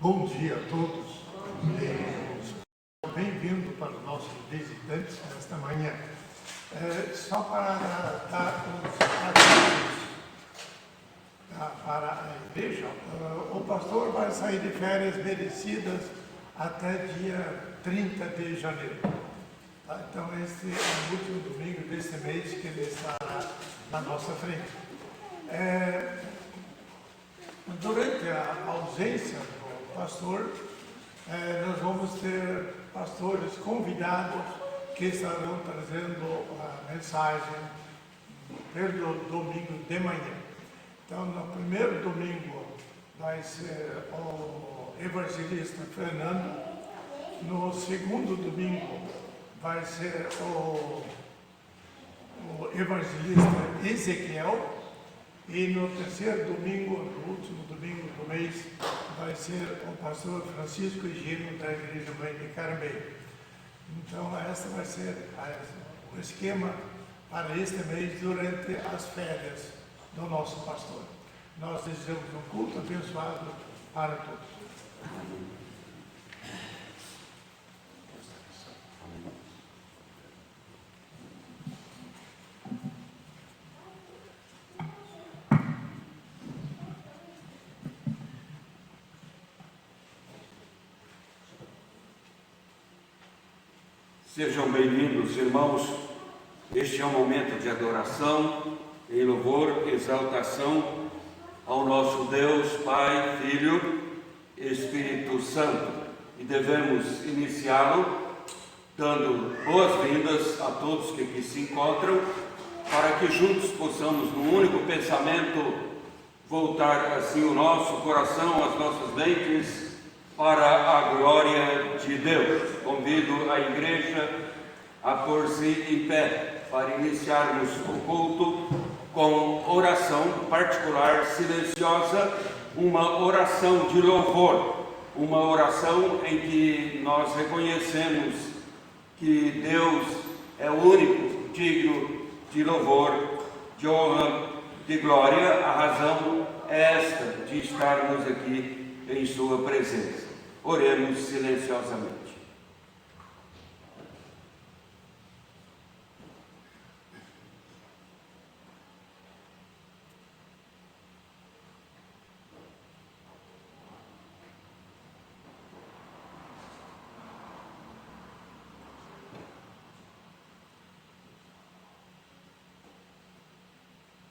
Bom dia a todos. Bem-vindo para os nossos visitantes nesta manhã. Só para dar os avisos para a igreja, o pastor vai sair de férias merecidas até dia 30 de janeiro. Tá? Então, esse é o último domingo deste mês que ele estará na nossa frente. Durante a ausência do pastor, nós vamos ter pastores convidados que estarão trazendo a mensagem pelo domingo de manhã. Então, no primeiro domingo vai ser o evangelista Fernando, no segundo domingo vai ser o evangelista Ezequiel, e no terceiro domingo, no último domingo do mês, vai ser o pastor Francisco Higino, da Igreja Mãe de Carmeiro. Então, esse vai ser o esquema para este mês durante as férias do nosso pastor. Nós desejamos um culto abençoado para todos. Sejam bem-vindos, irmãos. Este é um momento de adoração, em louvor, exaltação ao nosso Deus, Pai, Filho e Espírito Santo. E devemos iniciá-lo dando boas-vindas a todos que aqui se encontram, para que juntos possamos, num único pensamento, voltar assim o nosso coração, as nossas mentes, para a glória de Deus. Convido a igreja a pôr-se em pé para iniciarmos o culto com oração particular, silenciosa, uma oração de louvor, uma oração em que nós reconhecemos que Deus é o único digno de louvor, de honra, de glória. A razão é esta, de estarmos aqui em sua presença. Oremos silenciosamente.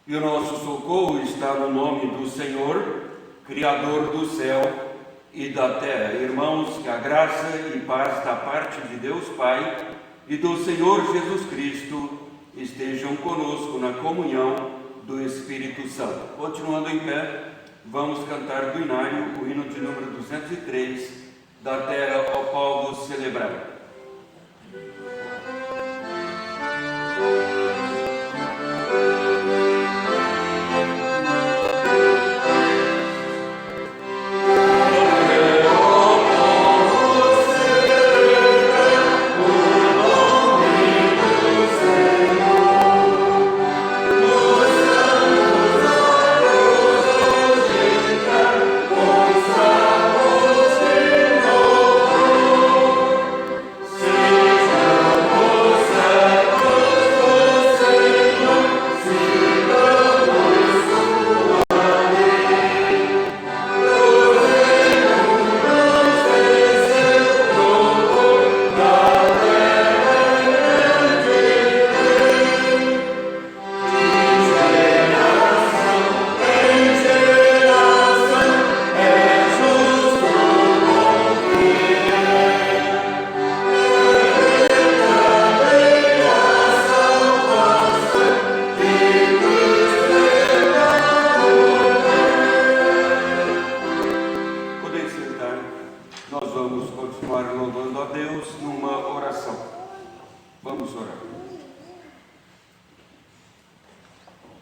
E o nosso socorro está no nome do Senhor, Criador do céu e da terra. Irmãos, que a graça e paz da parte de Deus Pai e do Senhor Jesus Cristo estejam conosco na comunhão do Espírito Santo. Continuando em pé, vamos cantar do Inário o hino de número 203, da terra ao povo celebrar.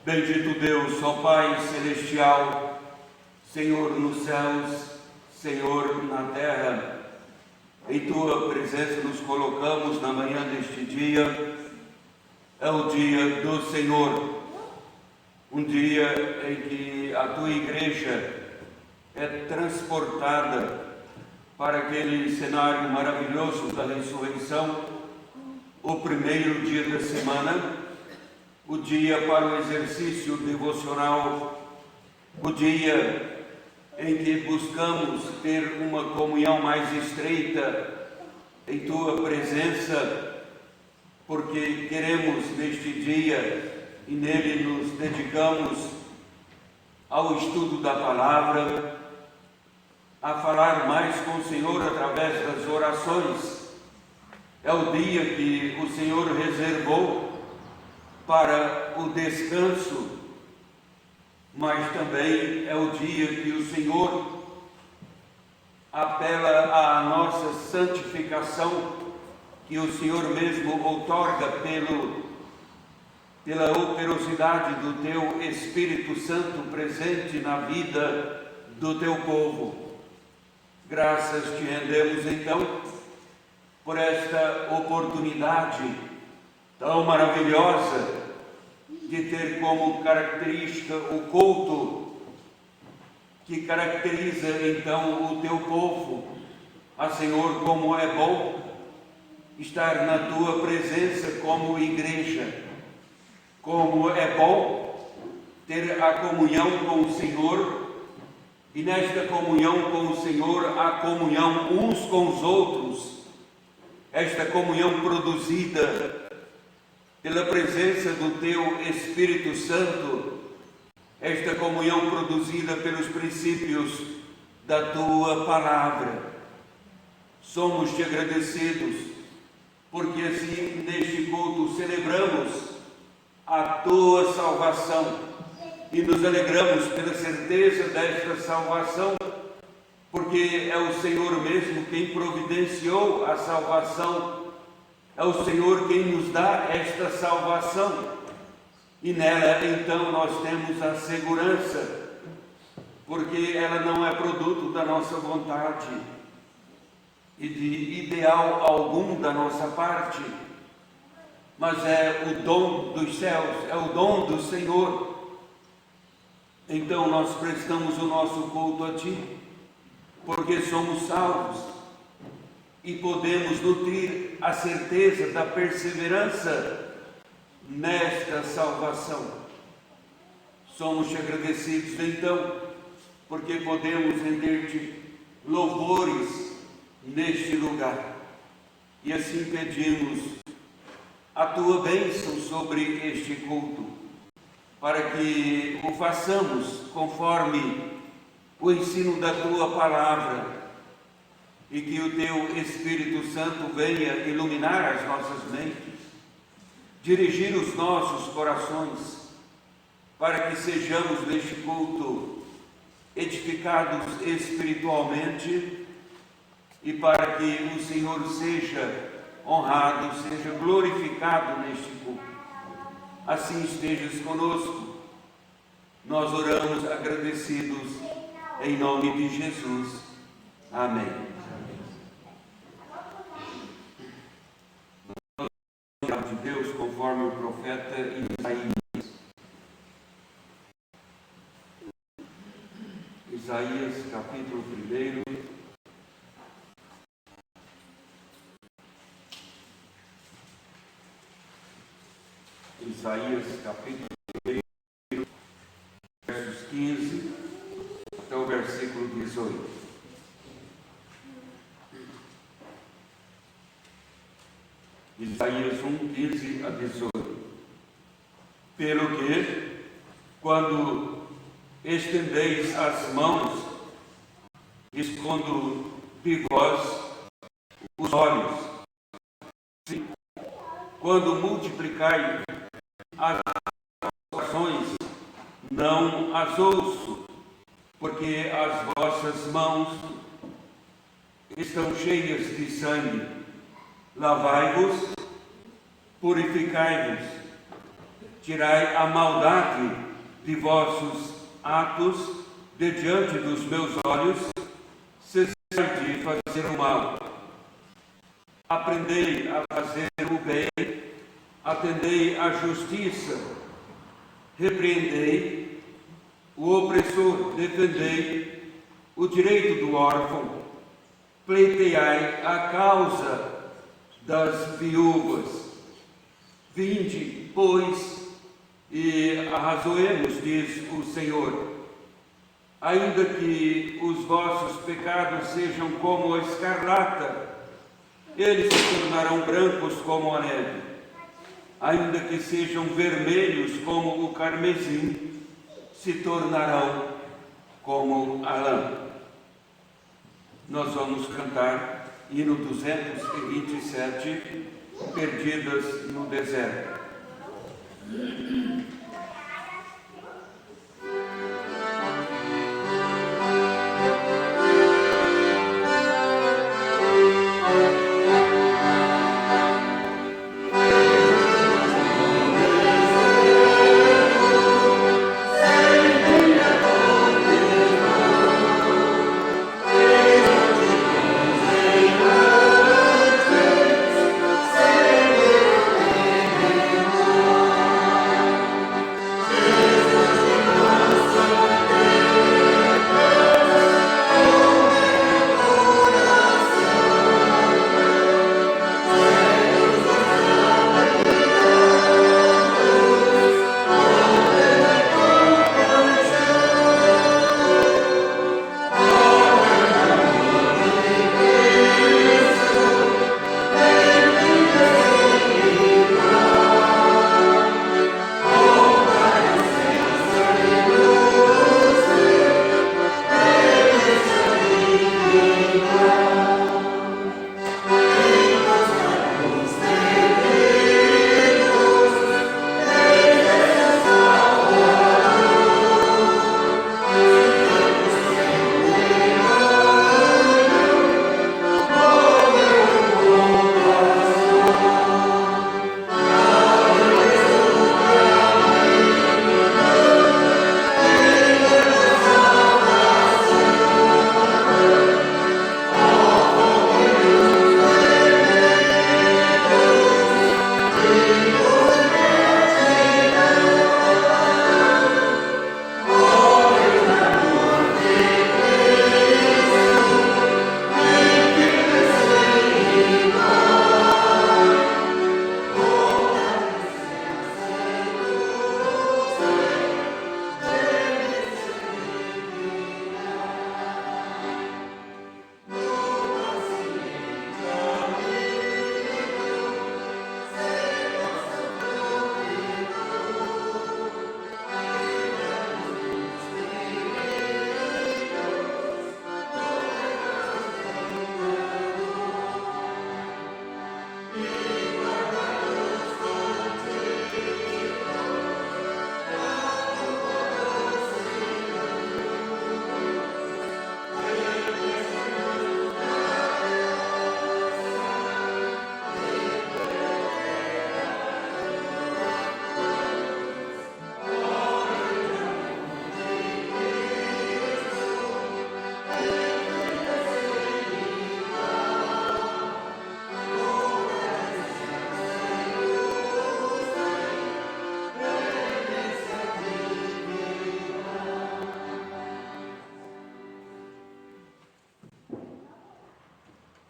Bendito Deus, ó Pai celestial, Senhor nos céus, Senhor na terra, em Tua presença nos colocamos na manhã deste dia. É o dia do Senhor, um dia em que a Tua igreja é transportada para aquele cenário maravilhoso da ressurreição, o primeiro dia da semana, o dia para o exercício devocional, o dia em que buscamos ter uma comunhão mais estreita em Tua presença, porque queremos neste dia e nele nos dedicamos ao estudo da palavra, a falar mais com o Senhor através das orações. É o dia que o Senhor reservou para o descanso, mas também é o dia que o Senhor apela à nossa santificação, que o Senhor mesmo outorga pela operosidade do Teu Espírito Santo presente na vida do Teu povo. Graças Te rendemos então por esta oportunidade tão maravilhosa de ter como característica o culto, que caracteriza então o Teu povo. Ah, Senhor, como é bom estar na Tua presença como igreja, como é bom ter a comunhão com o Senhor, e nesta comunhão com o Senhor, a comunhão uns com os outros, esta comunhão produzida pela presença do Teu Espírito Santo, esta comunhão produzida pelos princípios da Tua Palavra. Somos-Te agradecidos, porque assim neste culto celebramos a Tua salvação e nos alegramos pela certeza desta salvação, porque é o Senhor mesmo quem providenciou a salvação, é o Senhor quem nos dá esta salvação, e nela então nós temos a segurança, porque ela não é produto da nossa vontade e de ideal algum da nossa parte, mas é o dom dos céus, é o dom do Senhor. Então nós prestamos o nosso culto a Ti, porque somos salvos e podemos nutrir a certeza da perseverança nesta salvação. Somos-Te agradecidos então, porque podemos render-Te louvores neste lugar. E assim pedimos a Tua bênção sobre este culto, para que o façamos conforme o ensino da Tua Palavra, e que o Teu Espírito Santo venha iluminar as nossas mentes, dirigir os nossos corações, para que sejamos neste culto edificados espiritualmente e para que o Senhor seja honrado, seja glorificado neste culto. Assim estejas conosco. Nós oramos agradecidos em nome de Jesus. Amém. De Deus, conforme o profeta Isaías. Isaías, capítulo 1. Isaías, capítulo 1, versos 15 até o versículo 18. Isaías 1, 15 a 18. Pelo que, quando estendeis as mãos, escondo de vós os olhos. Sim, quando multiplicai as orações, não as ouço, porque as vossas mãos estão cheias de sangue. Lavai-vos, purificai-vos, tirai a maldade de vossos atos de diante dos meus olhos, cessai de fazer o mal. Aprendei a fazer o bem, atendei à justiça, repreendei o opressor, defendei o direito do órfão, pleiteai a causa das viúvas. Vinde, pois, e arrazoemos, diz o Senhor. Ainda que os vossos pecados sejam como a escarlata, eles se tornarão brancos como a neve. Ainda que sejam vermelhos como o carmesim, se tornarão como a lã. Nós vamos cantar hino 227, Perdidas no Deserto.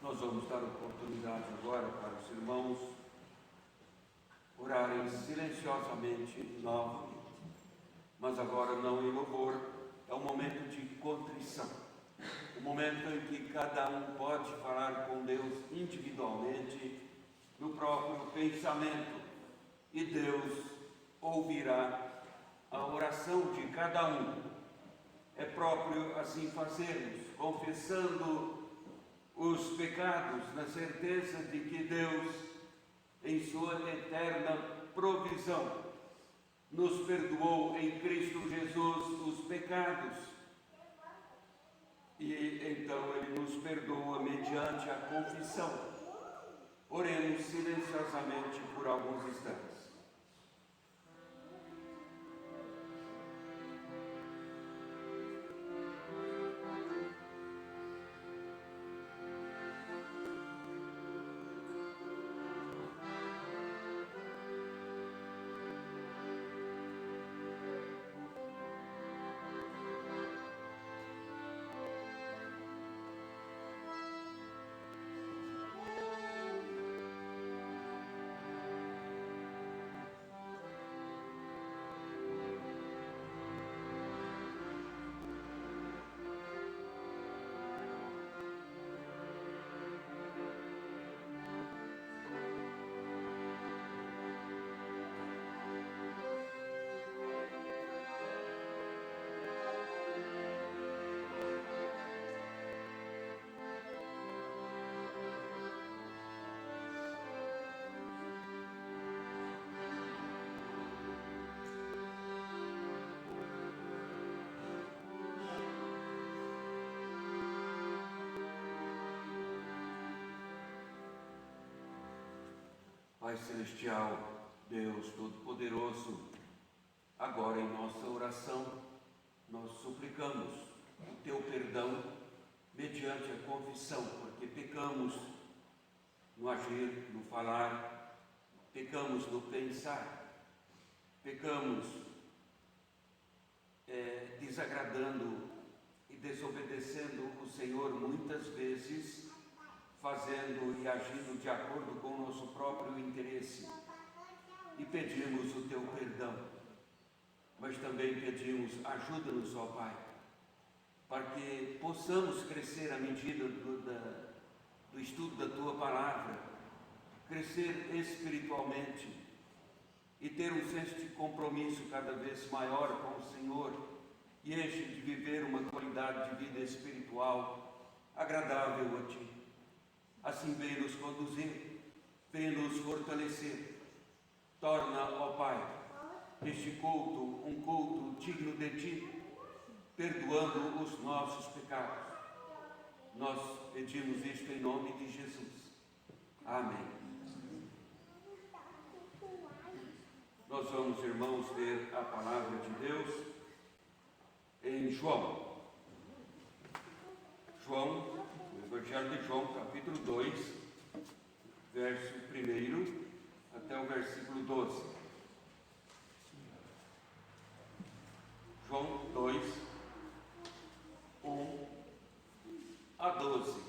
Nós vamos dar oportunidade agora para os irmãos orarem silenciosamente novamente, mas agora não em louvor. É um momento de contrição, um momento em que cada um pode falar com Deus individualmente, no próprio pensamento, e Deus ouvirá a oração de cada um. É próprio assim fazermos, confessando os pecados, na certeza de que Deus, em sua eterna provisão, nos perdoou em Cristo Jesus os pecados, e então Ele nos perdoa mediante a confissão. Oremos silenciosamente por alguns instantes. Pai Celestial, Deus Todo-Poderoso, agora em nossa oração, nós suplicamos o Teu perdão mediante a confissão, porque pecamos no agir, no falar, pecamos no pensar, pecamos desagradando e desobedecendo o Senhor muitas vezes, fazendo e agindo de acordo com o nosso próprio interesse. E pedimos o Teu perdão, mas também pedimos, ajuda-nos, ó Pai, para que possamos crescer à medida do estudo da Tua Palavra, crescer espiritualmente e ter um senso de compromisso cada vez maior com o Senhor e este de viver uma qualidade de vida espiritual agradável a Ti. Assim vem nos conduzir, vem nos fortalecer. Torna, ó Pai, este culto um culto digno de Ti, perdoando os nossos pecados. Nós pedimos isto em nome de Jesus. Amém. Nós vamos, irmãos, ler a palavra de Deus em João, o Evangelho de João, capítulo 2, verso 1 até o versículo 12. João 2, 1 a 12.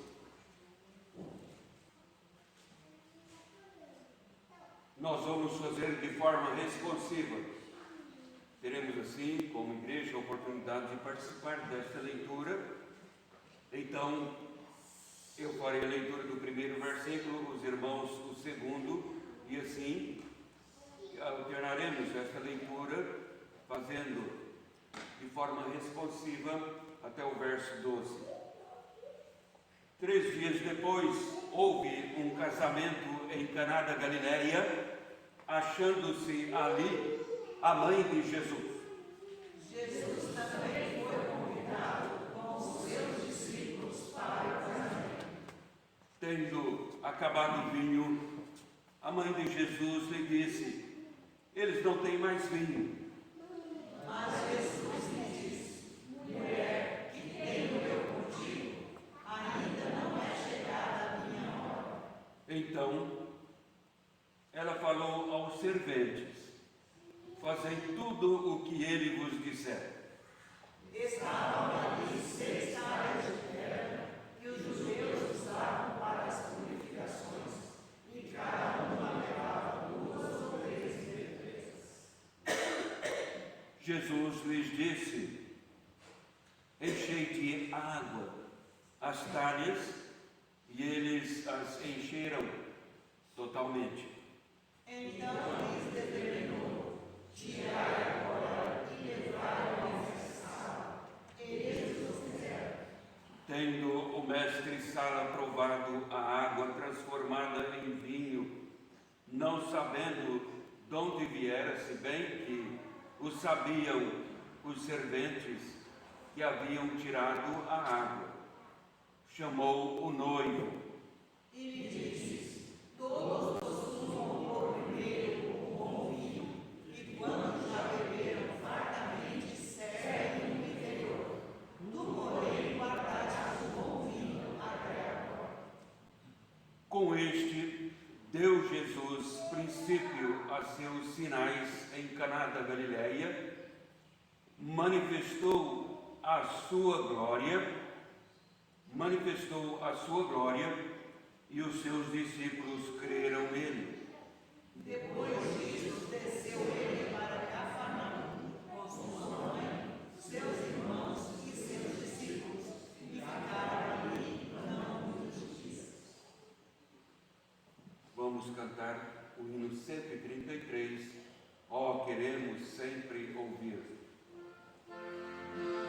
Nós vamos fazer de forma responsiva. Teremos assim, como igreja, a oportunidade de participar desta leitura. Então, eu farei a leitura do primeiro versículo, os irmãos o segundo, e assim alternaremos esta leitura, fazendo de forma responsiva até o verso 12. 3 dias depois, houve um casamento em Caná da Galileia, achando-se ali a mãe de Jesus. Jesus também foi convidado com os seus discípulos para o casamento. Tendo acabado o vinho, a mãe de Jesus lhe disse: eles não têm mais vinho. Mas Jesus lhe disse: mulher, que tenho eu contigo? Ainda não é chegada a minha hora. Então ela falou aos serventes: fazei tudo o que ele vos disser. Estavam ali 6 talhas de pedra, que os judeus usavam para as purificações, e cada uma levava 2 ou 3 medretas. Jesus lhes disse: enchei de água as talhas, e eles as encheram totalmente. Então lhes determinou: tirai agora e levai ao mestre-sala. Eles os fizeram. Tendo o mestre-sala provado a água transformada em vinho, não sabendo de onde viera, se bem que o sabiam os serventes que haviam tirado a água, chamou o noivo E lhe disse: todos costumam pôr primeiro o bom vinho, e quando já beberam fartamente, servem o inferior. Tu, porém, guardaste o bom vinho até agora. Com este, deu Jesus princípio a seus sinais em Caná da Galileia, manifestou a sua glória, e os seus discípulos creram nele. Depois disso, desceu ele para Cafarnaum, com sua mãe, seus irmãos e seus discípulos, e ficaram ali não muitos dias. Vamos cantar o hino 133, ó, queremos sempre ouvir. Senhor,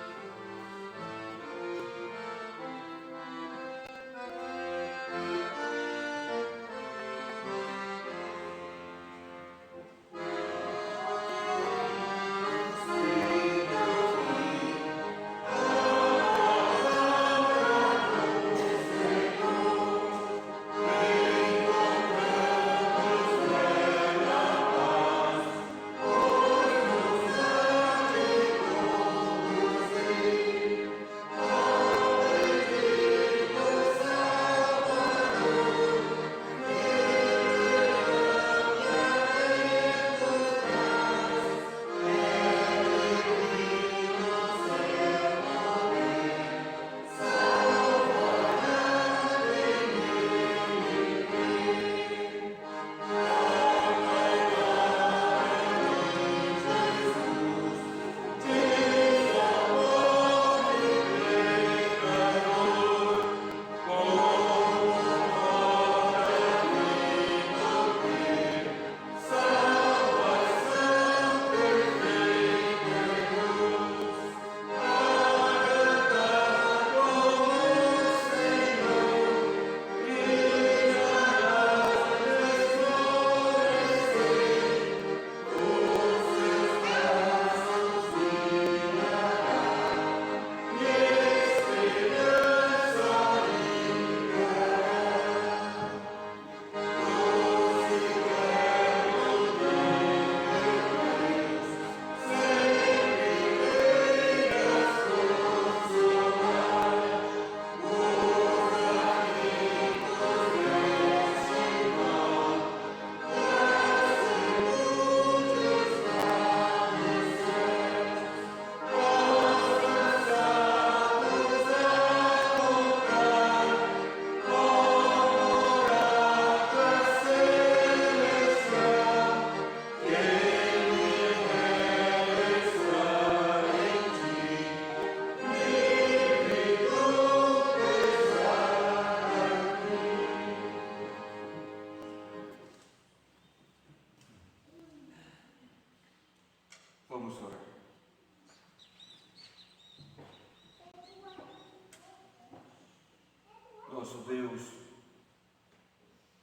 Deus,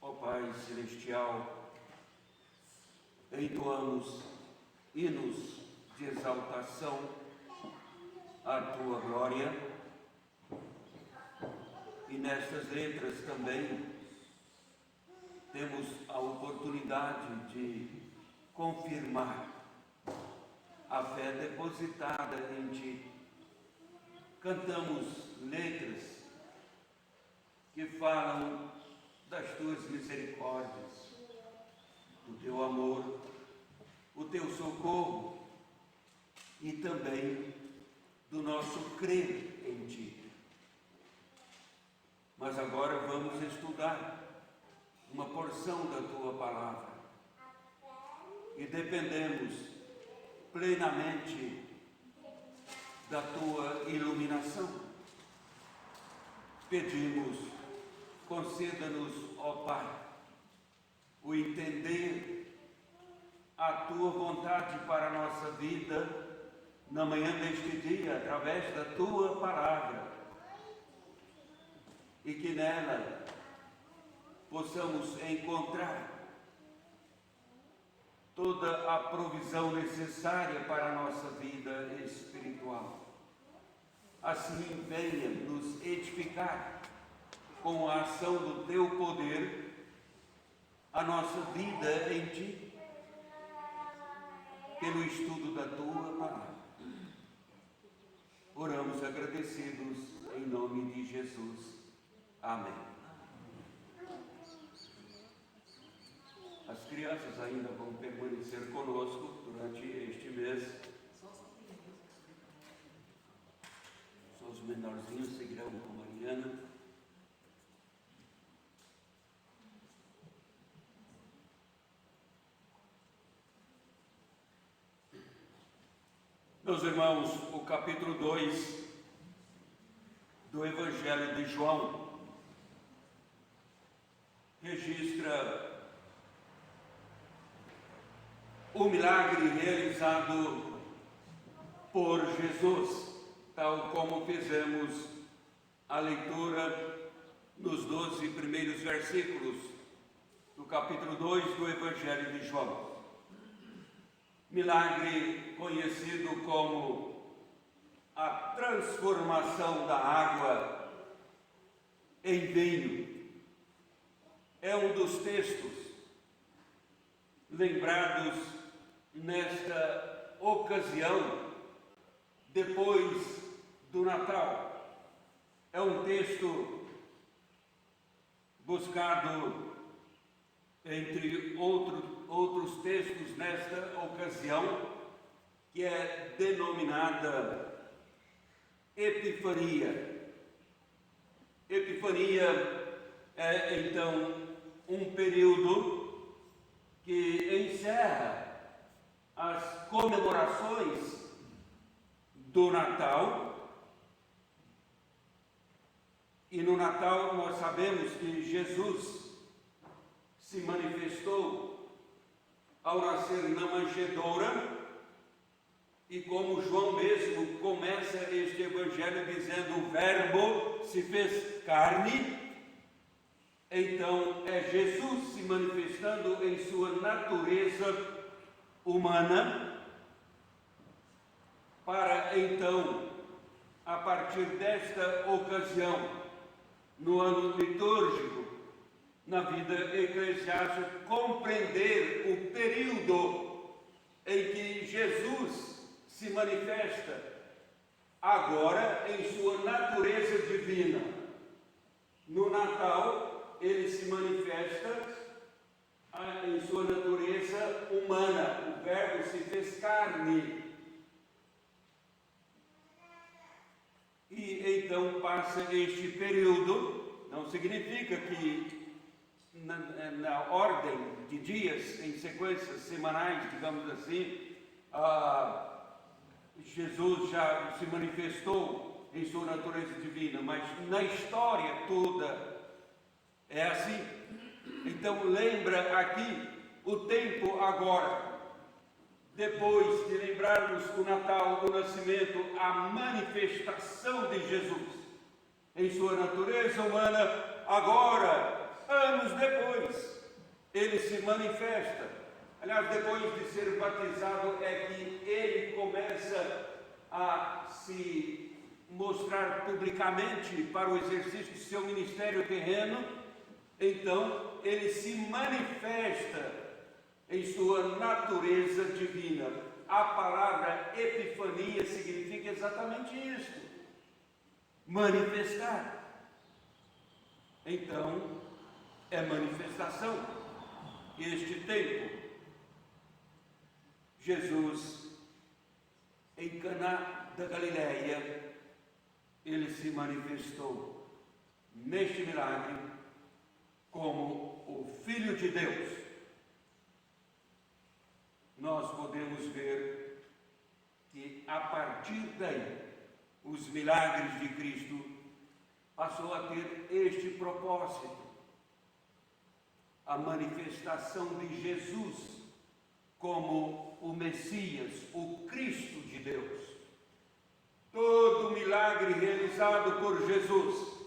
ó Pai Celestial, entoamos hinos de exaltação à Tua glória, e nestas letras também temos a oportunidade de confirmar a fé depositada em Ti. Cantamos letras que falam das Tuas misericórdias, do Teu amor, o Teu socorro e também do nosso crer em Ti. Mas agora vamos estudar uma porção da Tua palavra e dependemos plenamente da Tua iluminação. Pedimos, conceda-nos, ó Pai, o entender a Tua vontade para a nossa vida na manhã deste dia, através da Tua palavra, e que nela possamos encontrar toda a provisão necessária para a nossa vida espiritual. Assim, venha nos edificar com a ação do Teu poder a nossa vida em Ti, pelo estudo da Tua palavra. Oramos agradecidos em nome de Jesus. Amém. As crianças ainda vão permanecer conosco durante este mês. Só os menorzinhos seguirão com Mariana. Meus irmãos, o capítulo 2 do Evangelho de João registra o milagre realizado por Jesus, tal como fizemos a leitura nos 12 primeiros versículos do capítulo 2 do Evangelho de João. Milagre conhecido como a transformação da água em vinho. É um dos textos lembrados nesta ocasião, depois do Natal. É um texto buscado entre outros textos nesta ocasião, que é denominada Epifania. Epifania é então um período que encerra as comemorações do Natal. E no Natal nós sabemos que Jesus se manifestou ao nascer na manjedoura, e como João mesmo começa este evangelho dizendo: o Verbo se fez carne. Então é Jesus se manifestando em sua natureza humana, para então, a partir desta ocasião, no ano litúrgico, na vida eclesiástica, compreender o período em que Jesus se manifesta agora em sua natureza divina. No Natal, ele se manifesta em sua natureza humana. O Verbo se fez carne. E então passa este período. Não significa que na ordem de dias, em sequências semanais, digamos assim, Jesus já se manifestou em sua natureza divina, mas na história toda é assim. Então lembra aqui o tempo agora, depois de lembrarmos o Natal, o nascimento, a manifestação de Jesus. em sua natureza humana, agora, anos depois, ele se manifesta. Aliás, depois de ser batizado é que ele começa a se mostrar publicamente para o exercício de seu ministério terreno. Então, ele se manifesta em sua natureza divina. A palavra epifania significa exatamente isso: manifestar. Então, é manifestação. Este tempo, Jesus, em Caná da Galileia, ele se manifestou neste milagre como o Filho de Deus. Nós podemos ver que a partir daí, os milagres de Cristo passou a ter este propósito: a manifestação de Jesus como o Messias, o Cristo de Deus. Todo milagre realizado por Jesus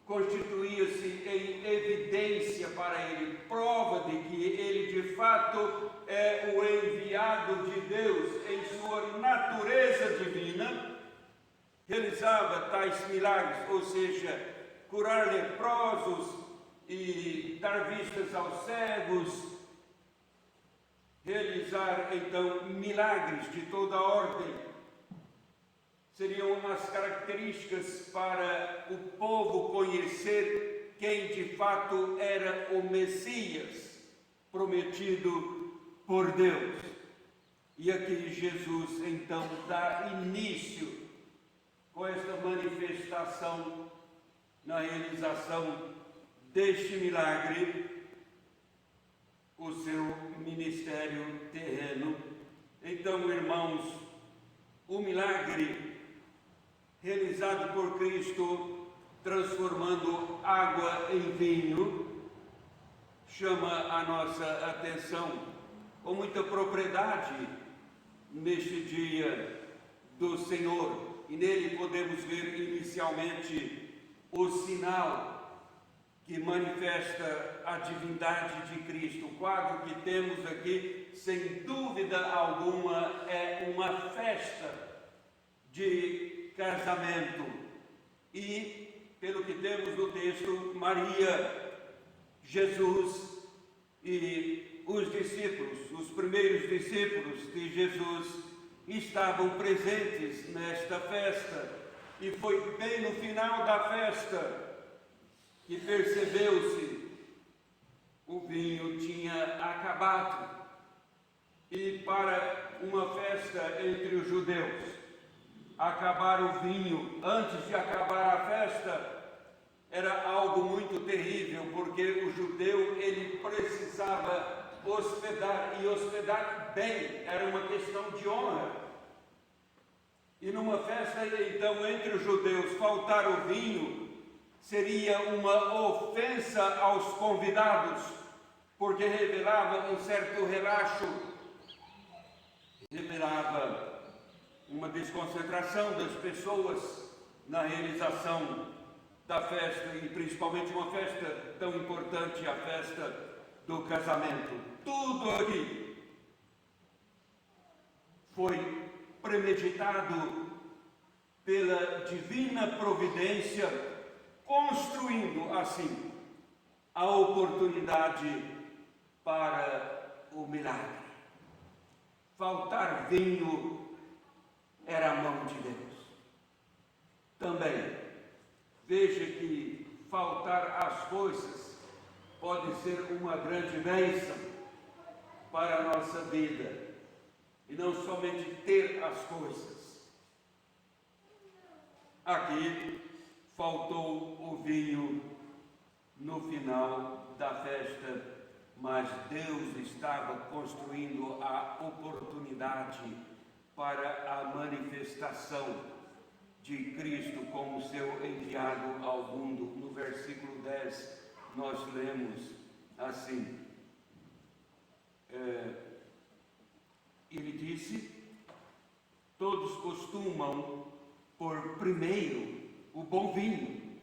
constituía-se em evidência para ele, prova de que ele de fato é o enviado de Deus em sua natureza divina. Realizava tais milagres, ou seja, curar leprosos e dar vistas aos cegos, realizar então milagres de toda ordem. Seriam as características para o povo conhecer quem de fato era o Messias prometido por Deus. E aqui Jesus então dá início com esta manifestação na realização deste milagre, o seu ministério terreno. Então, irmãos, o milagre realizado por Cristo, transformando água em vinho, chama a nossa atenção com muita propriedade neste dia do Senhor. E nele podemos ver inicialmente o sinal que manifesta a divindade de Cristo. O quadro que temos aqui, sem dúvida alguma, é uma festa de casamento. E, pelo que temos no texto, Maria, Jesus e os discípulos, os primeiros discípulos de Jesus, estavam presentes nesta festa. E foi bem no final da festa que percebeu-se o vinho tinha acabado. E para uma festa entre os judeus, acabar o vinho antes de acabar a festa era algo muito terrível, porque o judeu ele precisava hospedar, e hospedar bem, era uma questão de honra. E numa festa então entre os judeus, faltar o vinho seria uma ofensa aos convidados, porque revelava um certo relaxo, revelava uma desconcentração das pessoas na realização da festa, e principalmente uma festa tão importante, a festa do casamento. Tudo aqui foi premeditado pela divina providência, construindo assim a oportunidade para o milagre. Faltar vinho era a mão de Deus. Também, veja que faltar as coisas pode ser uma grande bênção para a nossa vida, e não somente ter as coisas. Aqui faltou o vinho no final da festa, mas Deus estava construindo a oportunidade para a manifestação de Cristo como seu enviado ao mundo. No versículo 10 nós lemos assim, ele disse: todos costumam por primeiro o bom vinho.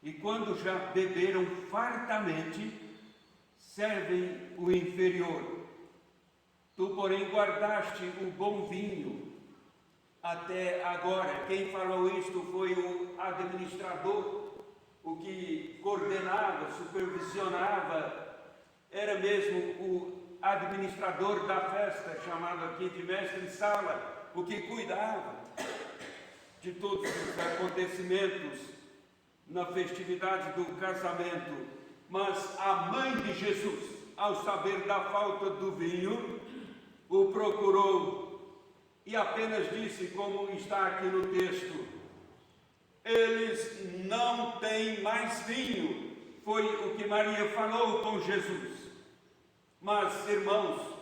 E quando já beberam fartamente, servem o inferior. Tu, porém, guardaste o bom vinho até agora. Quem falou isto foi o administrador, o que coordenava, supervisionava, era mesmo o administrador da festa, chamado aqui de mestre-sala, o que cuidava de todos os acontecimentos na festividade do casamento. Mas a mãe de Jesus, ao saber da falta do vinho, o procurou e apenas disse, como está aqui no texto: eles não têm mais vinho. Foi o que Maria falou com Jesus. Mas, irmãos,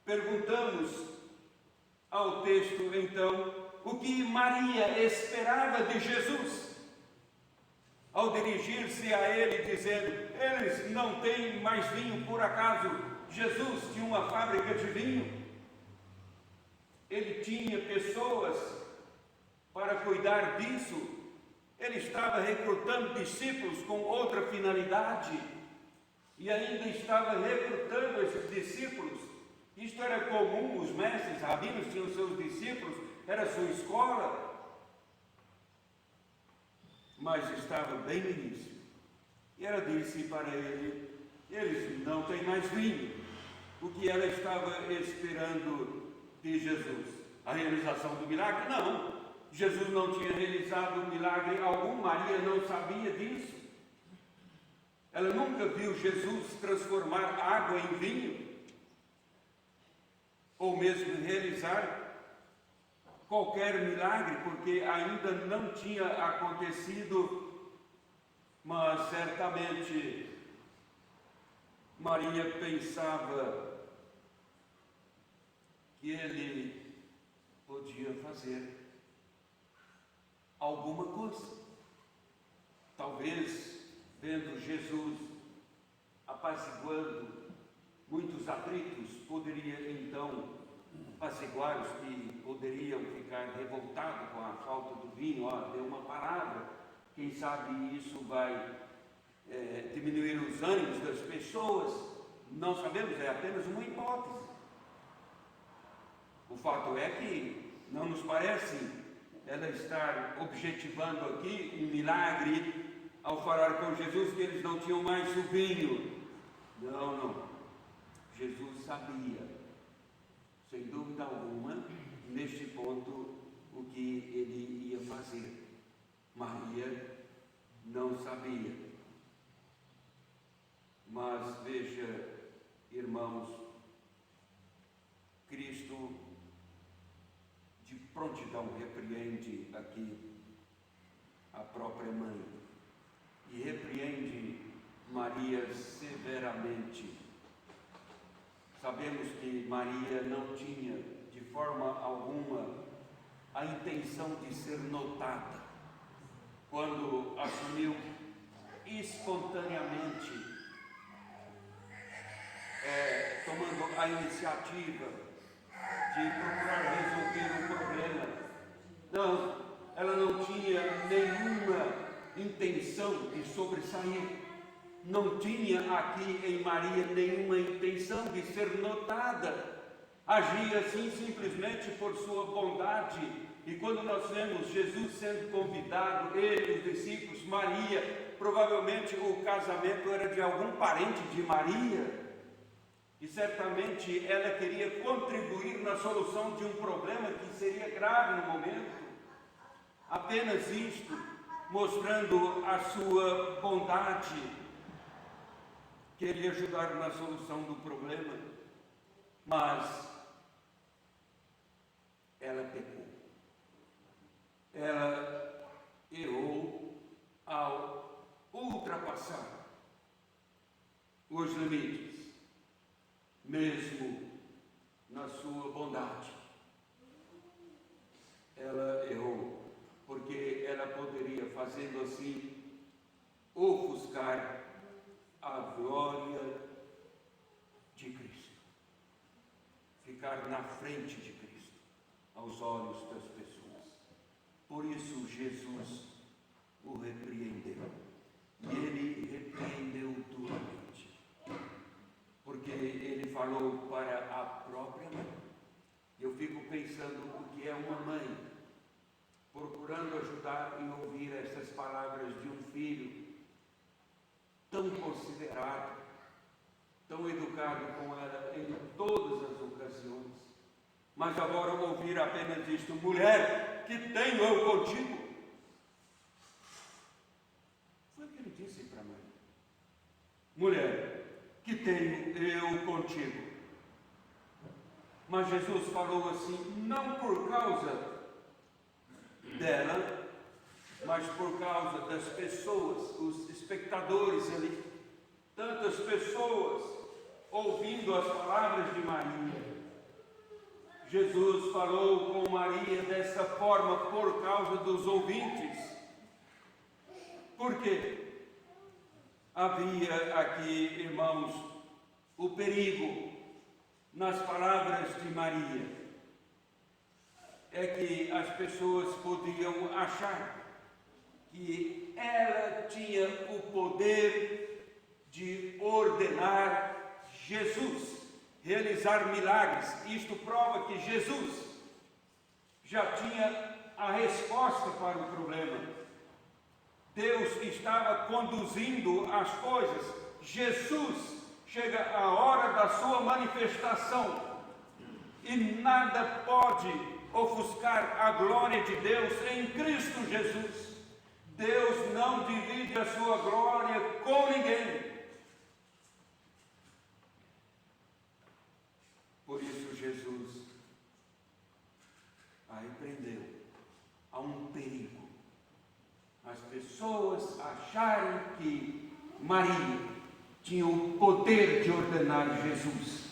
perguntamos ao texto então o que Maria esperava de Jesus ao dirigir-se a ele dizendo: eles não têm mais vinho. Por acaso Jesus tinha uma fábrica de vinho? Ele tinha pessoas para cuidar disso? Ele estava recrutando discípulos com outra finalidade e ainda estava recrutando esses discípulos. Isto era comum, os mestres rabinos tinham seus discípulos, era sua escola. Mas estava bem no início. E ela disse para ele: eles não têm mais vinho. O que ela estava esperando de Jesus? A realização do milagre? Não. Jesus não tinha realizado milagre algum, Maria não sabia disso. Ela nunca viu Jesus transformar água em vinho, ou mesmo realizar qualquer milagre, porque ainda não tinha acontecido. Mas certamente Maria pensava que ele podia fazer alguma coisa. Talvez, vendo Jesus apaziguando muitos atritos, poderia então apaziguar os que poderiam ficar revoltados com a falta do vinho. Deu uma palavra, quem sabe isso vai diminuir os ânimos das pessoas. Não sabemos, é apenas uma hipótese. O fato é que não nos parece ela estar objetivando aqui um milagre ao falar com Jesus que eles não tinham mais o vinho. Não. Jesus sabia, sem dúvida alguma, neste ponto, o que ele ia fazer. Maria não sabia. Mas veja, irmãos, Cristo de prontidão repreende aqui a própria mãe e repreende Maria severamente. Sabemos que Maria não tinha de forma alguma a intenção de ser notada quando assumiu espontaneamente, tomando a iniciativa de procurar resolver o problema. Não, ela não tinha nenhuma intenção de sobressair. Não tinha aqui em Maria nenhuma intenção de ser notada. Agia assim simplesmente por sua bondade. E quando nós vemos Jesus sendo convidado, ele, os discípulos, Maria, provavelmente o casamento era de algum parente de Maria. E certamente ela queria contribuir na solução de um problema que seria grave no momento. Apenas isto, mostrando a sua bondade, queria ajudar na solução do problema. Mas ela pecou. Ela errou ao ultrapassar os limites, mesmo na sua bondade. Ela errou, porque ela poderia, fazendo assim, ofuscar a glória de Cristo, ficar na frente de Cristo, aos olhos das pessoas. Por isso Jesus o repreendeu. E ele repreendeu duramente, porque ele falou para a própria mãe. Eu fico pensando o que é uma mãe procurando ajudar e ouvir essas palavras de um filho tão considerado, tão educado com ela em todas as ocasiões, mas agora ouvir apenas isto: mulher, que tenho eu contigo? Foi o que ele disse para a mãe: mulher, que tenho eu contigo? Mas Jesus falou assim, não por causa dela, mas por causa das pessoas, os espectadores ali, tantas pessoas ouvindo as palavras de Maria. Jesus falou com Maria dessa forma por causa dos ouvintes. Por quê? Havia aqui, irmãos, o perigo nas palavras de Maria. É que as pessoas podiam achar que ela tinha o poder de ordenar Jesus, realizar milagres. Isto prova que Jesus já tinha a resposta para o problema. Deus estava conduzindo as coisas. Jesus chega a hora da sua manifestação e nada pode ofuscar a glória de Deus em Cristo Jesus. Deus não divide a sua glória com ninguém. Por isso Jesus a repreendeu. Há um perigo. As pessoas acharem que Maria tinha o poder de ordenar Jesus,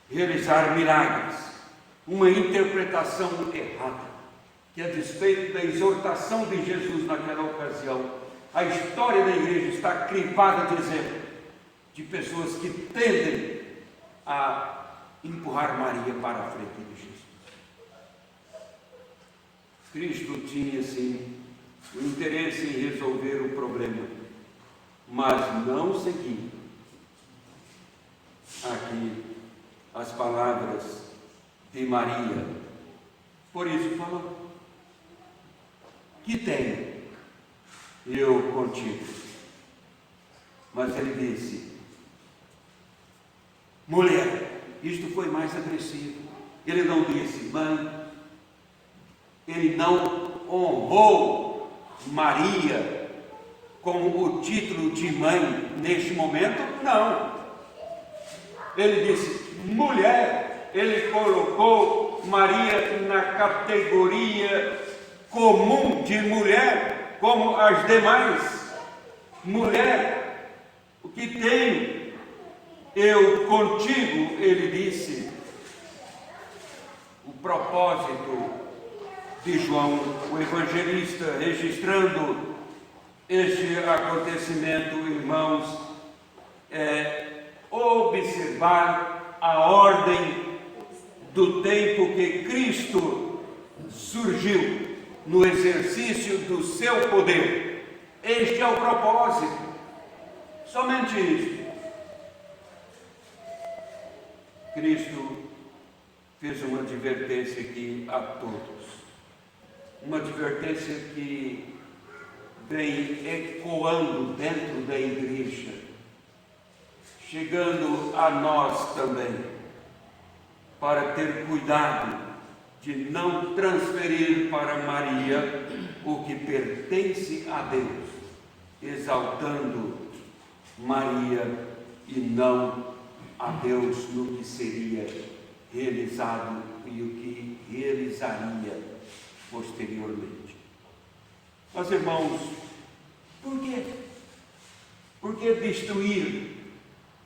realizar milagres. Uma interpretação errada, que a despeito da exortação de Jesus naquela ocasião, a história da igreja está crivada de exemplo de pessoas que tendem a empurrar Maria para a frente de Jesus. Cristo tinha, sim, o interesse em resolver o problema, mas não seguindo aqui as palavras de Maria. Por isso falou: que tenho eu contigo? Mas ele disse: mulher. Isto foi mais agressivo. Ele não disse mãe. Ele não honrou Maria com o título de mãe neste momento, não. Ele disse mulher. Ele colocou Maria na categoria comum de mulher, como as demais. Mulher, o que tenho eu contigo? Ele disse. O propósito de João, o evangelista, registrando este acontecimento, irmãos, é observar a ordem do tempo que Cristo surgiu no exercício do seu poder. Este é o propósito, somente isto. Cristo fez uma advertência aqui a todos, uma advertência que vem ecoando dentro da igreja, chegando a nós também, para ter cuidado de não transferir para Maria o que pertence a Deus, exaltando Maria e não a Deus no que seria realizado e o que realizaria posteriormente. Mas, irmãos, por quê? Por que destruir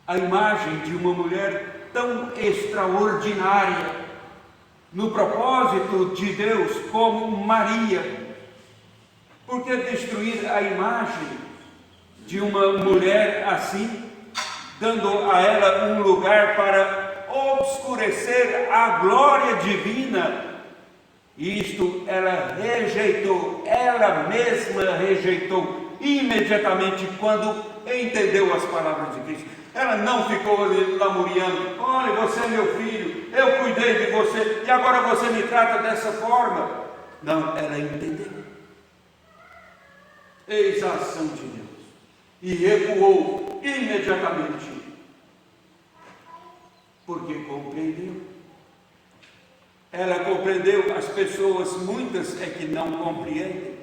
a imagem de uma mulher tão extraordinária no propósito de Deus como Maria? Por que destruir a imagem de uma mulher assim, dando a ela um lugar para obscurecer a glória divina? Isto ela rejeitou, ela mesma rejeitou imediatamente quando entendeu as palavras de Cristo. Ela não ficou ali lamuriando: olha, você é meu filho, eu cuidei de você e agora você me trata dessa forma. Não, ela entendeu. Eis a ação de Deus. E recuou imediatamente, porque compreendeu. Ela compreendeu. As pessoas, muitas é que não compreendem,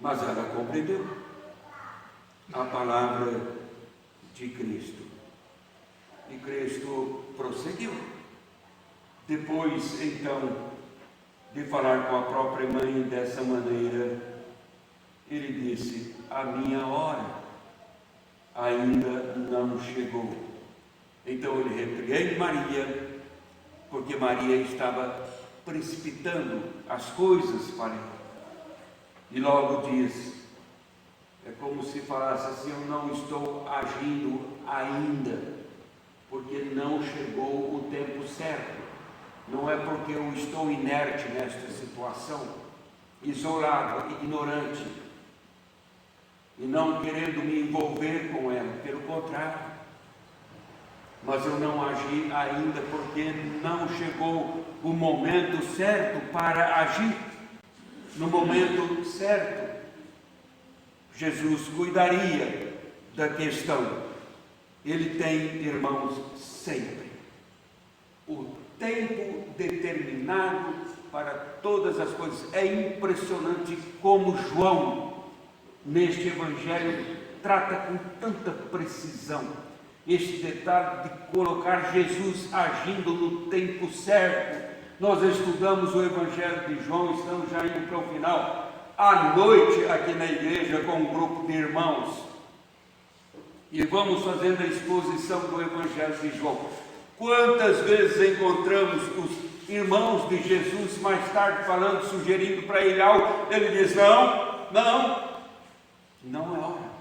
mas ela compreendeu a palavra de Cristo. E Cristo prosseguiu. Depois, então, de falar com a própria mãe dessa maneira, ele disse: a minha hora ainda não chegou. Então ele repreende Maria, porque Maria estava precipitando as coisas para ele. E logo diz, é como se falasse assim: eu não estou agindo ainda, porque não chegou o tempo certo. Não é porque eu estou inerte nesta situação, isolado, ignorante, e não querendo me envolver com ela, pelo contrário, mas eu não agi ainda porque não chegou o momento certo para agir. No momento certo, Jesus cuidaria da questão. Ele tem, irmãos, sempre o tempo determinado para todas as coisas. É impressionante como João, neste Evangelho, trata com tanta precisão este detalhe de colocar Jesus agindo no tempo certo. Nós estudamos o Evangelho de João, estamos já indo para o final, à noite aqui na igreja com um grupo de irmãos, e vamos fazendo a exposição do Evangelho de João. Quantas vezes encontramos os irmãos de Jesus mais tarde falando, sugerindo para ele algo, ele diz: não é hora.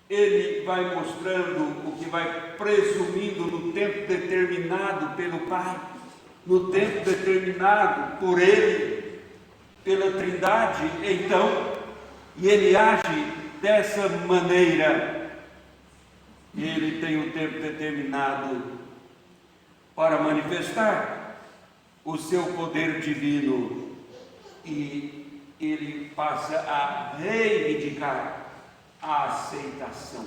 Ele vai mostrando o que vai presumindo no tempo determinado pelo Pai, no tempo determinado por Ele, pela Trindade. Então, e Ele age dessa maneira. Ele tem um tempo determinado para manifestar o seu poder divino, e Ele passa a reivindicar a aceitação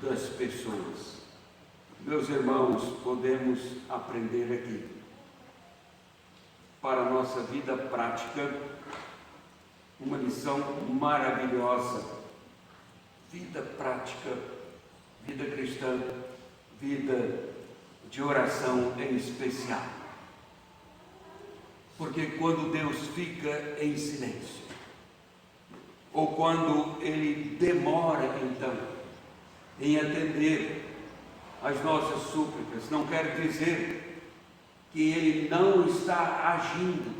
das pessoas. Meus irmãos, podemos aprender aqui, para a nossa vida prática, uma lição maravilhosa. Vida prática, vida cristã, vida de oração em especial. Porque quando Deus fica em silêncio, ou quando Ele demora, então, em atender as nossas súplicas, não quer dizer que Ele não está agindo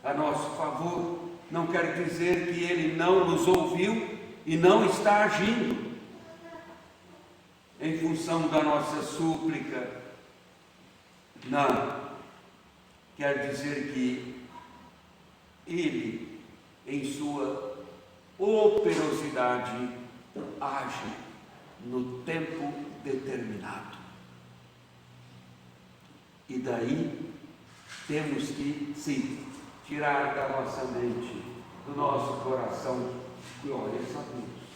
a nosso favor, não quer dizer que Ele não nos ouviu e não está agindo em função da nossa súplica. Não, quer dizer que Ele, em sua operosidade, age no tempo determinado. E daí temos que, sim, tirar da nossa mente, do nosso coração, glórias a Deus,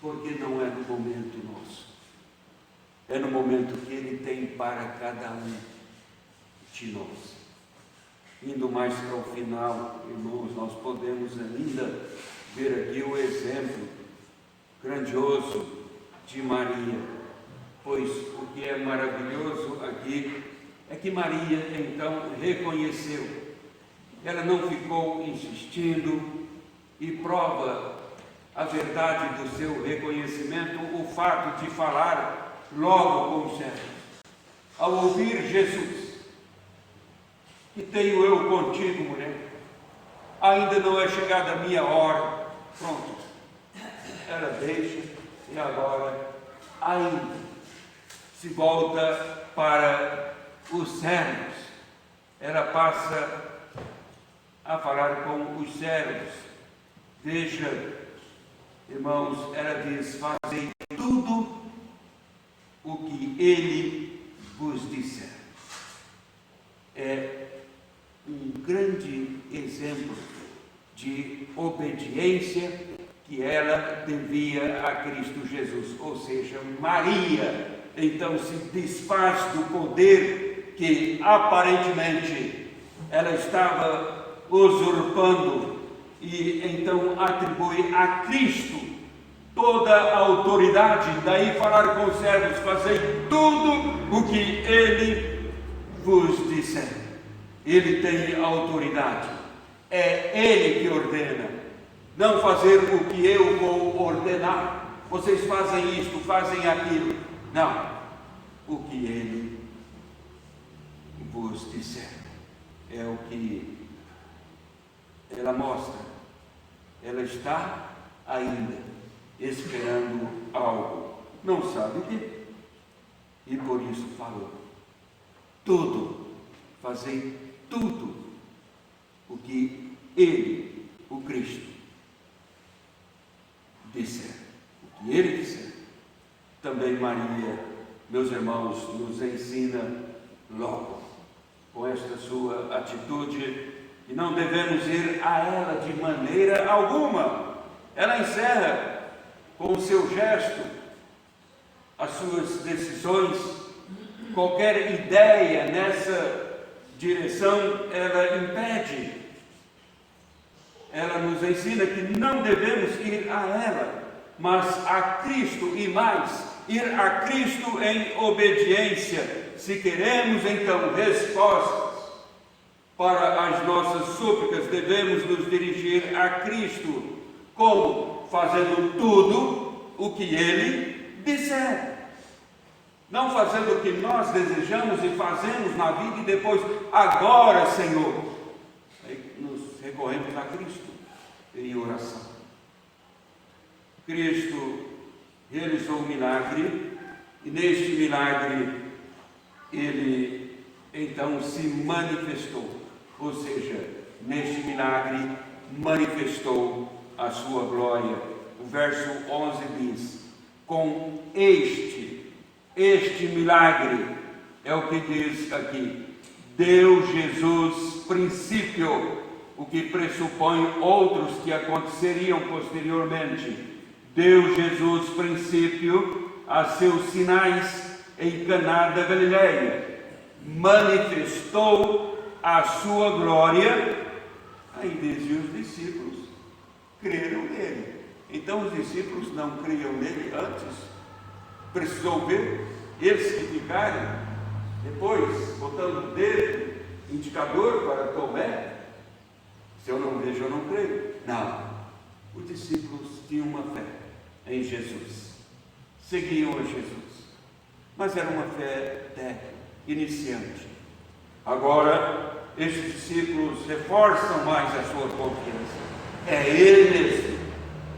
porque não é no momento nosso, é no momento que Ele tem para cada um de nós. Indo mais para o final, irmãos, nós podemos ainda ver aqui o exemplo grandioso de Maria, pois o que é maravilhoso aqui é que Maria então reconheceu, ela não ficou insistindo, e prova a verdade do seu reconhecimento o fato de falar logo com os servos, ao ouvir Jesus: que tenho eu contigo, mulher? Ainda não é chegada a minha hora. Pronto, ela deixa, e agora ainda se volta para os servos. ela passa a falar com os servos. Veja, irmãos, ela diz: fazei tudo o que ele vos disser. É um grande exemplo de obediência que ela devia a Cristo Jesus. Ou seja, Maria então se desfaz do poder que aparentemente ela estava usurpando e então atribui a Cristo toda a autoridade. Daí falar com os servos: fazei tudo o que ele vos disser. Ele tem autoridade, é ele que ordena, não fazer o que eu vou ordenar. Vocês fazem isto, fazem aquilo. Não, o que ele vos disser é o que ela mostra. Ela está ainda esperando algo, não sabe o que, e por isso falou: tudo, fazei tudo o que ele, o Cristo, disser. O que ele disser. Também Maria, meus irmãos, nos ensina logo, com esta sua atitude, que não devemos ir a ela de maneira alguma. Ela encerra com o seu gesto as suas decisões. Qualquer ideia nessa direção ela impede. Ela nos ensina que não devemos ir a ela, mas a Cristo, e mais, ir a Cristo em obediência. Se queremos então respostas para as nossas súplicas, devemos nos dirigir a Cristo. Como? Fazendo tudo o que Ele disser. Não fazendo o que nós desejamos e fazemos na vida e depois: agora, Senhor. Aí nos recorremos a Cristo em oração. Cristo realizou um milagre, e neste milagre Ele então se manifestou. Ou seja, neste milagre manifestou a sua glória. O verso 11 diz: com este milagre, é o que diz aqui, deu Jesus princípio, o que pressupõe outros que aconteceriam posteriormente. Deu Jesus princípio a seus sinais em Caná da Galileia, manifestou a sua glória. Aí dizem os discípulos, creram nele. Então os discípulos não criam nele antes? Precisou ver, eles que ficarem depois botando o dedo indicador para Tomé: se eu não vejo, eu não creio. Não, os discípulos tinham uma fé em Jesus, seguiam a Jesus, mas era uma fé iniciante. Agora estes discípulos reforçam mais a sua confiança. É Ele mesmo,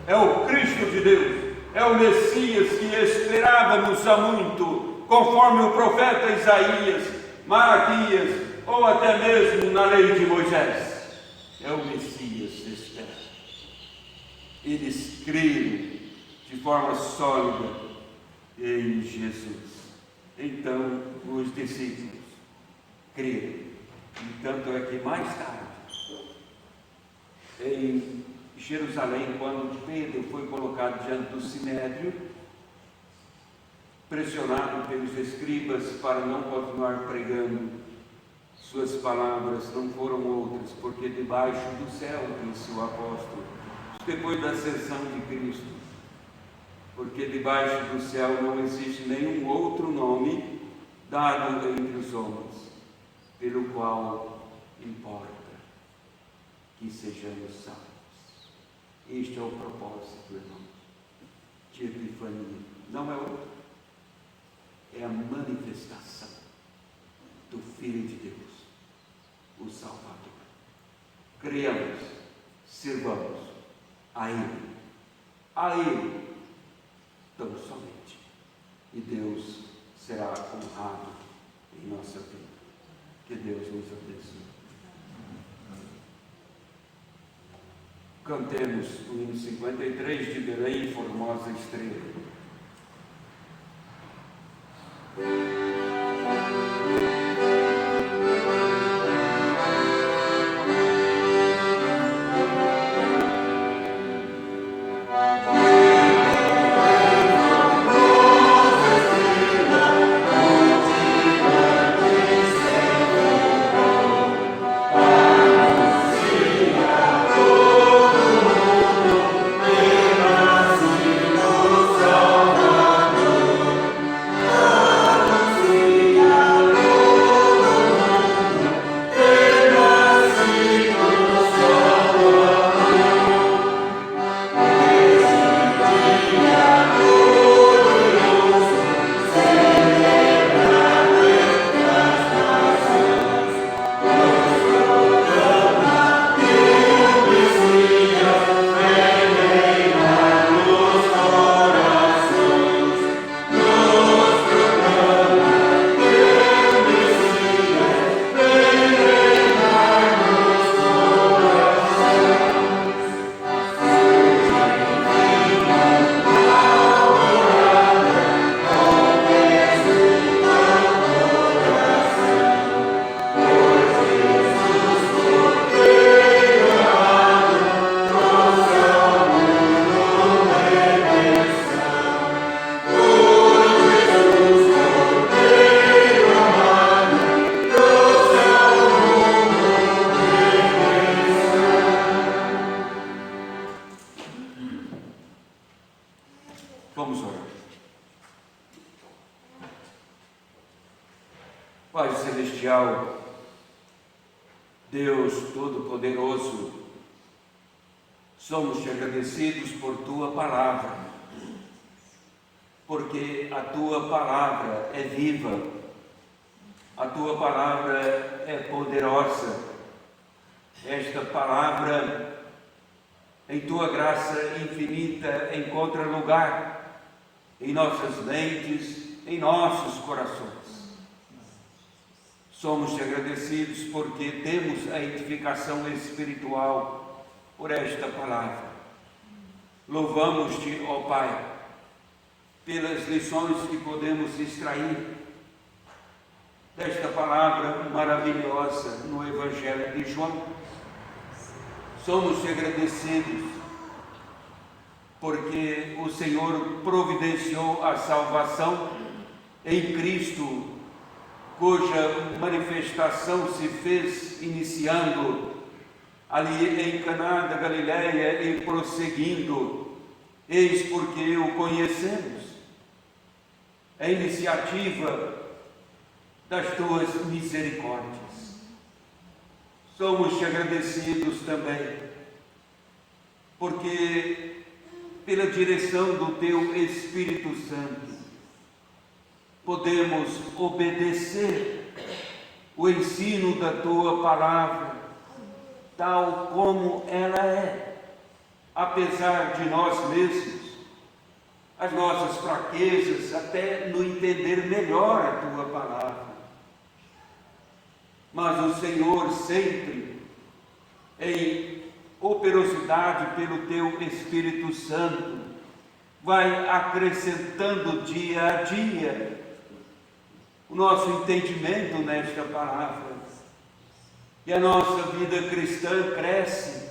é o Cristo de Deus, é o Messias que esperávamos há muito, conforme o profeta Isaías, Malaquias, ou até mesmo na lei de Moisés. É o Messias esperado. Eles creram de forma sólida em Jesus. Então os discípulos creram. Tanto é que mais tarde, em Jerusalém, quando Pedro foi colocado diante do Sinédrio, pressionado pelos escribas para não continuar pregando, suas palavras não foram outras, porque debaixo do céu, disse o apóstolo, depois da ascensão de Cristo, porque debaixo do céu não existe nenhum outro nome dado entre os homens, pelo qual importa que sejamos salvos. Este é o propósito, irmão, de Epifania. Não é outro. É a manifestação do Filho de Deus, o Salvador. Criamos, sirvamos a Ele, tão somente. E Deus será honrado em nossa vida. Que Deus nos abençoe. Cantemos o hino 53 de Belém, Formosa Estrela. Vamos orar. Pai Celestial, Deus Todo-Poderoso, somos-te agradecidos por Tua Palavra, porque a Tua Palavra é viva, a Tua Palavra é poderosa. Esta Palavra, em Tua graça infinita, encontra lugar em nossas mentes, em nossos corações. Somos-te agradecidos porque temos a edificação espiritual por esta palavra. Louvamos-te, ó Pai, pelas lições que podemos extrair desta palavra maravilhosa no Evangelho de João. Somos-te agradecidos porque o Senhor providenciou a salvação em Cristo, cuja manifestação se fez iniciando ali em Caná da Galileia e prosseguindo, eis porque o conhecemos, a iniciativa das tuas misericórdias. Somos-te agradecidos também, porque pela direção do teu Espírito Santo, podemos obedecer o ensino da tua palavra, tal como ela é, apesar de nós mesmos, as nossas fraquezas, até no entender melhor a tua palavra. Mas o Senhor sempre, em operosidade pelo teu Espírito Santo, vai acrescentando dia a dia o nosso entendimento nesta palavra, e a nossa vida cristã cresce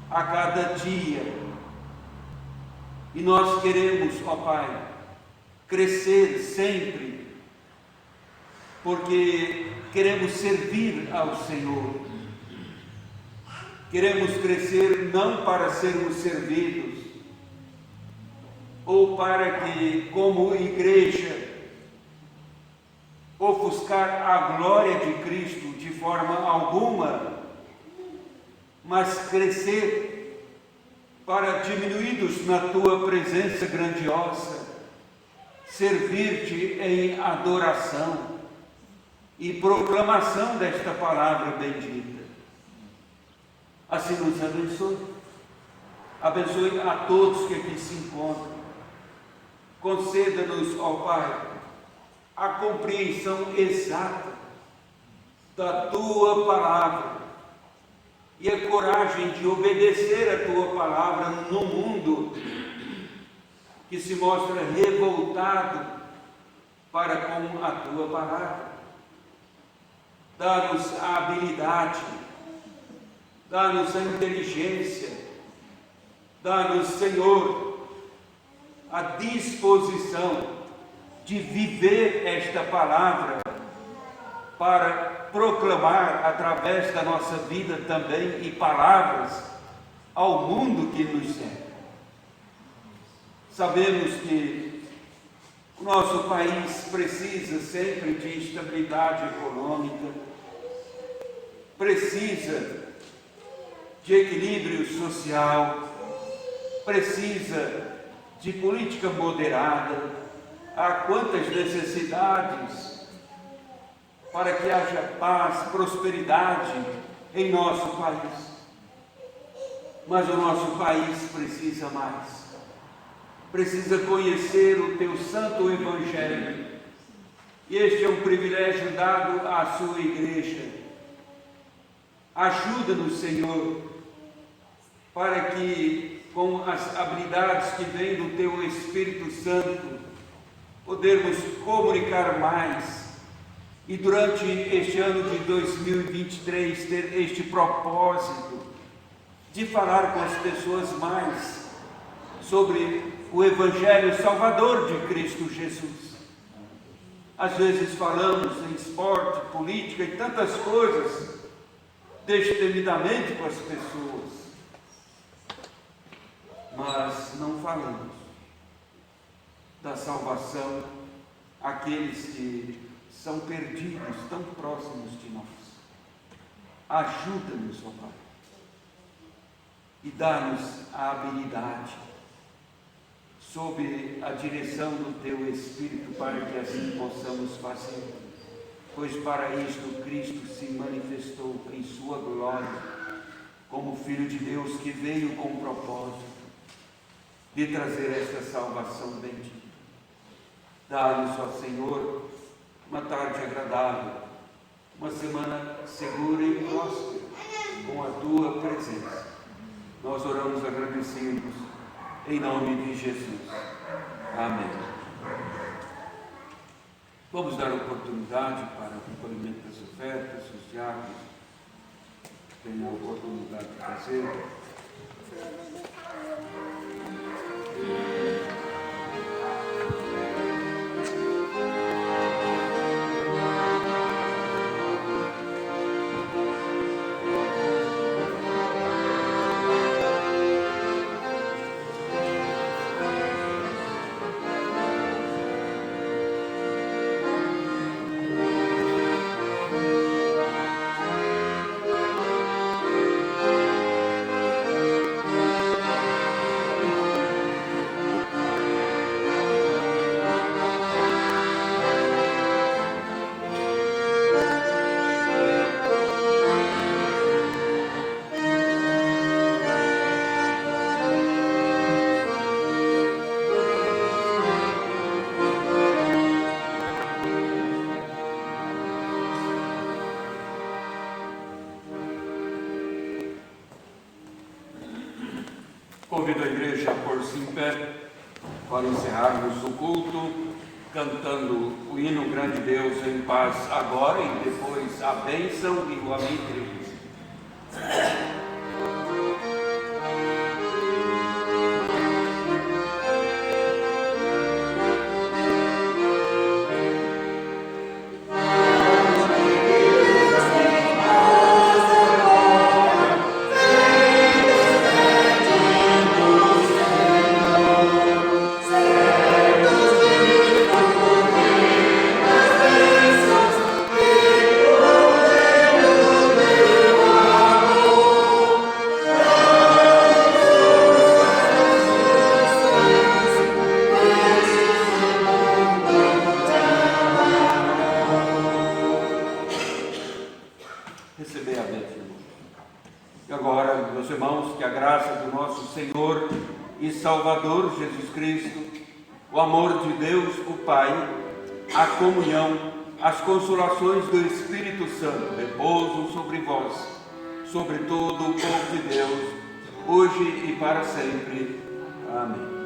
a cada dia, e nós queremos, ó Pai, crescer sempre, porque queremos servir ao Senhor, queremos crescer não para sermos servidos, ou para que, como igreja, ofuscar a glória de Cristo de forma alguma, mas crescer para, diminuídos na tua presença grandiosa, servir-te em adoração e proclamação desta palavra bendita. Assim nos abençoe. Abençoe a todos que aqui se encontram. Conceda-nos, ó Pai, a compreensão exata da tua palavra e a coragem de obedecer a tua palavra no mundo que se mostra revoltado para com a tua palavra. Dá-nos a habilidade, dá-nos a inteligência, dá-nos, Senhor, a disposição de viver esta palavra para proclamar através da nossa vida também e palavras ao mundo que nos cerca. Sabemos que o nosso país precisa sempre de estabilidade econômica, precisa de equilíbrio social, precisa de política moderada. Há quantas necessidades para que haja paz, prosperidade em nosso país. Mas o nosso país precisa mais. Precisa conhecer o teu santo Evangelho. E este é um privilégio dado à sua igreja. Ajuda-nos, Senhor, para que, com as habilidades que vêm do teu Espírito Santo, podermos comunicar mais e durante este ano de 2023 ter este propósito de falar com as pessoas mais sobre o Evangelho Salvador de Cristo Jesus. Às vezes falamos em esporte, política e tantas coisas destemidamente com as pessoas, mas não falamos da salvação àqueles que são perdidos, tão próximos de nós. Ajuda-nos, ó Pai, e dá-nos a habilidade, sob a direção do Teu Espírito, para que assim possamos fazer, pois para isto Cristo se manifestou em sua glória, como Filho de Deus que veio com o propósito de trazer esta salvação bendita. Dá-nos, ó Senhor, uma tarde agradável, uma semana segura e próspera, com a Tua presença. Nós oramos agradecidos, em nome de Jesus. Amém. Vamos dar oportunidade para o recolhimento das ofertas, os diáconos têm a oportunidade de fazer. Convido a igreja a pôr-se em pé para encerrarmos o culto, cantando o hino Grande Deus em paz agora e depois a bênção e o amém três. Receber a bênção, irmão. E agora, meus irmãos, que a graça do nosso Senhor e Salvador Jesus Cristo, o amor de Deus, o Pai, a comunhão as consolações do Espírito Santo repousam sobre vós, sobre todo o povo de Deus, hoje e para sempre. Amém.